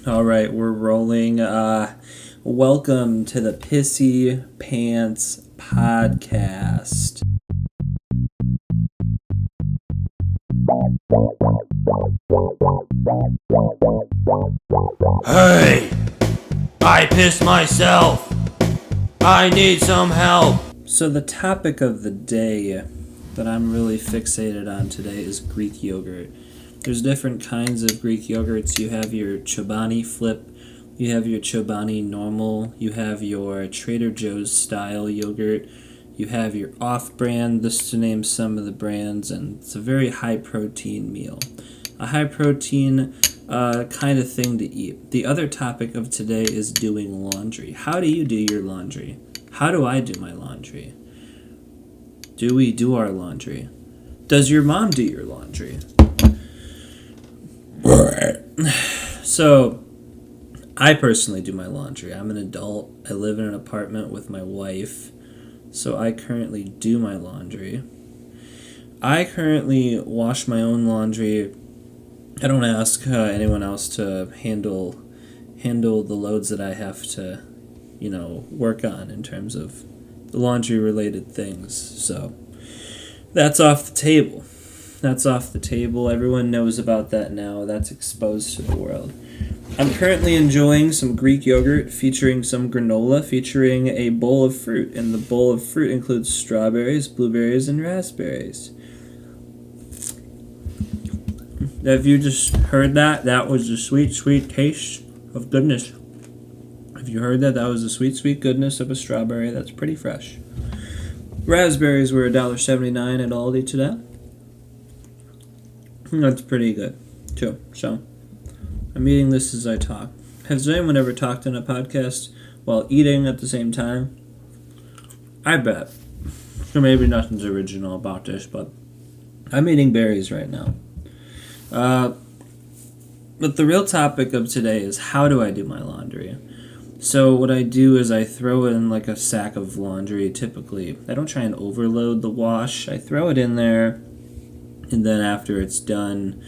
All right, we're rolling. Welcome to the Pissy Pants Podcast. Hey! I pissed myself! I need some help! So the topic of the day that I'm really fixated on today is Greek yogurt. There's different kinds of Greek yogurts. You have your Chobani Flip, you have your Chobani Normal, you have your Trader Joe's style yogurt, you have your off-brand, this to name some of the brands, and it's a very high-protein meal. A high-protein kind of thing to eat. The other topic of today is doing laundry. How do you do your laundry? How do I do my laundry? Do we do our laundry? Does your mom do your laundry? So, I personally do my laundry. I'm an adult. I live in an apartment with my wife, so I currently do my laundry. I currently wash my own laundry. I don't ask anyone else to handle the loads that I have to, work on in terms of the laundry-related things. So, that's off the table. Everyone knows about that now. That's exposed to the world. I'm currently enjoying some Greek yogurt featuring some granola, featuring a bowl of fruit. And the bowl of fruit includes strawberries, blueberries, and raspberries. If you just heard that, that was the sweet, sweet taste of goodness. If you heard that, that was the sweet, sweet goodness of a strawberry. That's pretty fresh. Raspberries were $1.79 at Aldi today. That's pretty good, too. So, I'm eating this as I talk. Has anyone ever talked on a podcast while eating at the same time? I bet. So maybe nothing's original about this, but I'm eating berries right now. But the real topic of today is how do I do my laundry? So what I do is I throw in like a sack of laundry typically. I don't try and overload the wash. I throw it in there, and then after it's done,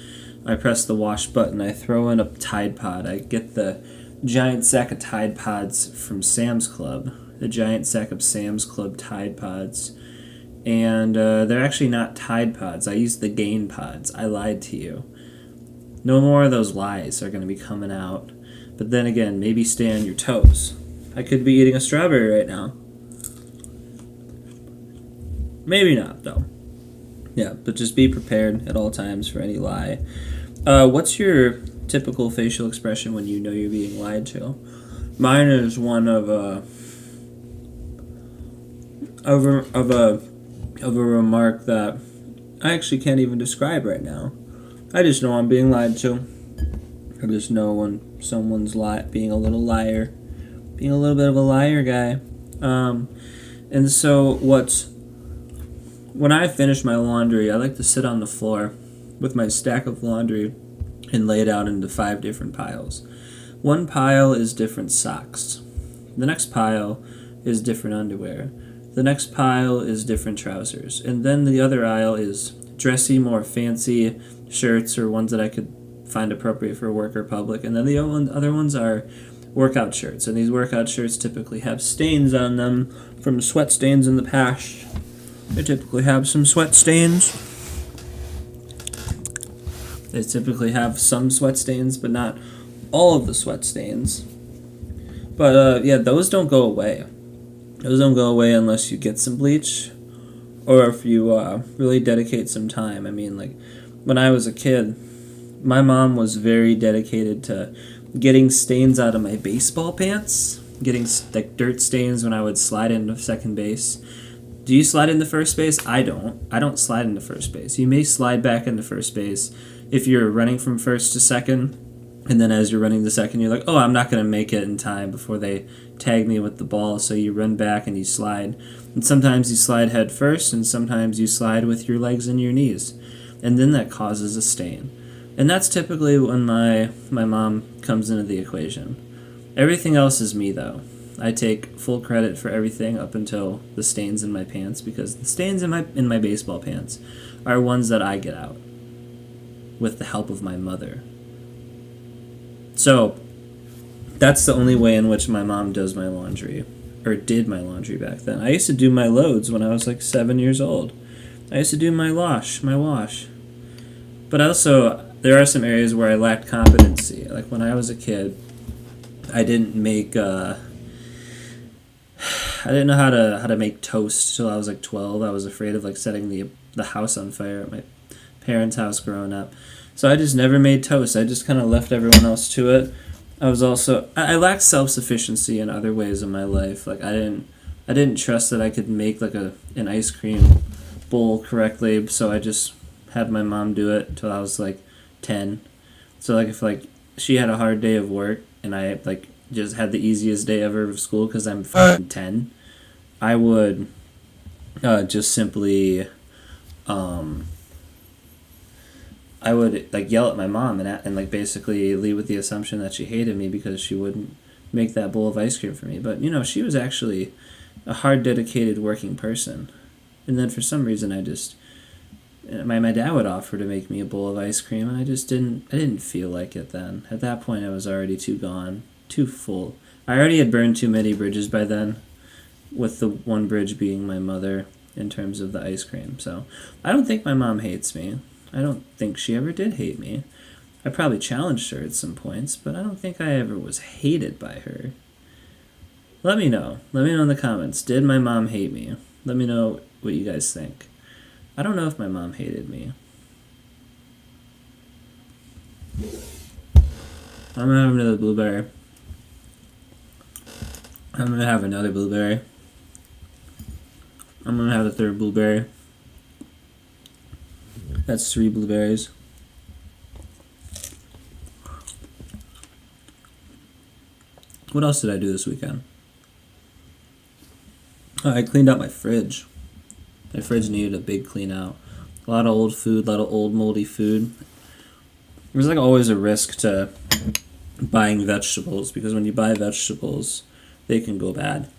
I press the wash button. I throw in a Tide Pod. I get the giant sack of Tide Pods from Sam's Club. The giant sack of Sam's Club Tide Pods. And they're actually not Tide Pods. I use the Gain Pods. I lied to you. No more of those lies are going to be coming out. But then again, maybe stay on your toes. I could be eating a strawberry right now. Maybe not, though. Yeah, but just be prepared at all times for any lie. What's your typical facial expression when you know you're being lied to? Mine is one of a remark that I actually can't even describe right now. I just know I'm being lied to. I just know when someone's being a little liar, being a little bit of a liar guy. And so when I finish my laundry, I like to sit on the floor with my stack of laundry and lay it out into 5 different piles. One pile is different socks. The next pile is different underwear. The next pile is different trousers. And then the other aisle is dressy, more fancy shirts or ones that I could find appropriate for work or public. And then the other ones are workout shirts. And these workout shirts typically have stains on them from sweat stains in the past. They typically have some sweat stains. They typically have some sweat stains, but not all of the sweat stains. But those don't go away. Those don't go away unless you get some bleach or if you really dedicate some time. I mean, like, when I was a kid, my mom was very dedicated to getting stains out of my baseball pants, getting like dirt stains when I would slide into second base. Do you slide into first base? I don't. I don't slide into first base. You may slide back into first base if you're running from first to second, and then as you're running to second, you're like, oh, I'm not going to make it in time before they tag me with the ball, so you run back and you slide. And sometimes you slide head first, and sometimes you slide with your legs and your knees, and then that causes a stain. And that's typically when my mom comes into the equation. Everything else is me, though. I take full credit for everything up until the stains in my pants, because the stains in my baseball pants are ones that I get out with the help of my mother. So, That's the only way in which my mom does my laundry, or did my laundry back then. I used to do my loads when I was like 7 years old. I used to do my wash. But also, there are some areas where I lacked competency. Like when I was a kid, I didn't make. I didn't know how to make toast till I was like 12. I was afraid of like setting the house on fire at my parents' house growing up. So I just never made toast. I just kind of left everyone else to it. I lacked self-sufficiency in other ways in my life. Like I didn't trust that I could make like an ice cream bowl correctly, so I just had my mom do it until I was like 10. So like if like she had a hard day of work and I like just had the easiest day ever of school because I'm fucking 10, I would just simply I would like yell at my mom and like basically leave with the assumption that she hated me because she wouldn't make that bowl of ice cream for me. But you know, she was actually a hard, dedicated, working person. And then for some reason, my dad would offer to make me a bowl of ice cream, and I didn't feel like it then. At that point, I was already too gone, too full. I already had burned too many bridges by then, with the one bridge being my mother in terms of the ice cream. So I don't think my mom hates me. I don't think she ever did hate me. I probably challenged her at some points, but I don't think I ever was hated by her. Let me know. Let me know in the comments. Did my mom hate me? Let me know what you guys think. I don't know if my mom hated me. I'm gonna have another blueberry. I'm gonna have another blueberry. I'm gonna have a third blueberry. That's 3 blueberries. What else did I do this weekend? Oh, I cleaned out my fridge. My fridge needed a big clean out. A lot of old food, a lot of old moldy food. There's like always a risk to buying vegetables because when you buy vegetables, they can go bad.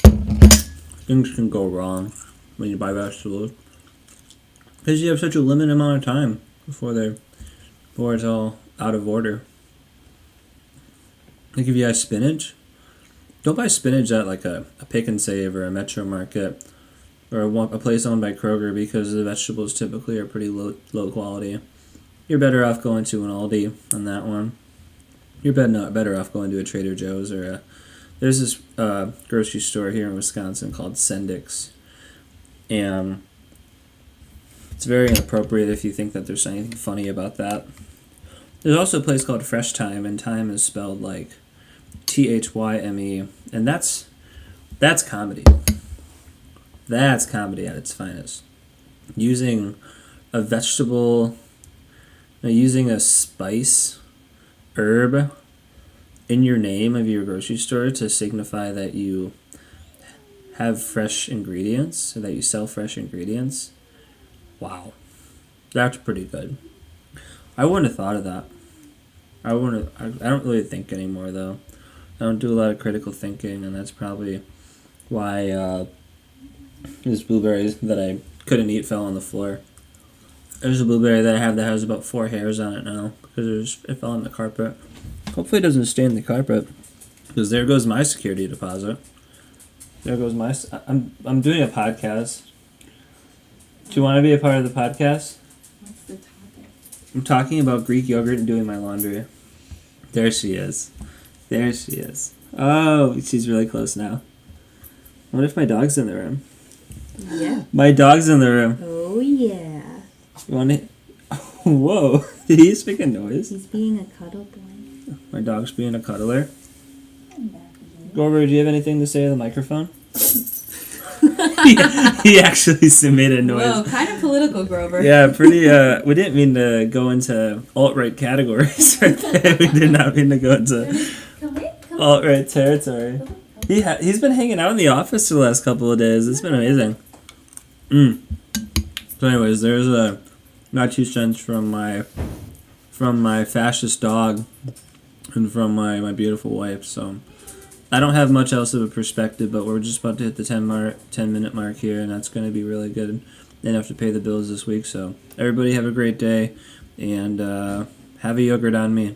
Things can go wrong when you buy vegetables because you have such a limited amount of time before it's all out of order. Like if you have spinach, don't buy spinach at like a Pick and Save or a Metro Market or a place owned by Kroger because the vegetables typically are pretty low quality. You're better off going to an Aldi on that one. You're better off going to a Trader Joe's or there's this grocery store here in Wisconsin called Sendik's, and it's very inappropriate if you think that there's anything funny about that. There's also a place called Fresh Thyme, and thyme is spelled like Thyme, and that's comedy. That's comedy at its finest. Using a vegetable, using a spice, herb, in your name of your grocery store to signify that you have fresh ingredients, or that you sell fresh ingredients. Wow. That's pretty good. I wouldn't have thought of that. I don't really think anymore, though. I don't do a lot of critical thinking, and that's probably why these blueberries that I couldn't eat fell on the floor. There's a blueberry that I have that has about 4 hairs on it now because it fell on the carpet. Hopefully it doesn't stain the carpet because there goes my security deposit. There goes my... I'm doing a podcast. Do you want to be a part of the podcast? What's the topic? I'm talking about Greek yogurt and doing my laundry. There she is. There she is. Oh, she's really close now. What if my dog's in the room? Yeah. My dog's in the room. Oh, yeah. You want to... Whoa. Did he just make a noise? He's being a cuddle boy. My dog's being a cuddler. Grover, do you have anything to say to the microphone? he actually made a noise. Whoa, kind of political, Grover. Yeah, pretty, we didn't mean to go into alt-right categories right there. We did not mean to go into alt-right territory. He's been hanging out in the office for the last couple of days. It's been amazing. So anyways, there's my 2 cents from my fascist dog and from my beautiful wife. So I don't have much else of a perspective, but we're just about to hit the 10-minute mark here, and that's going to be really good enough to pay the bills this week. So everybody have a great day, and have a yogurt on me.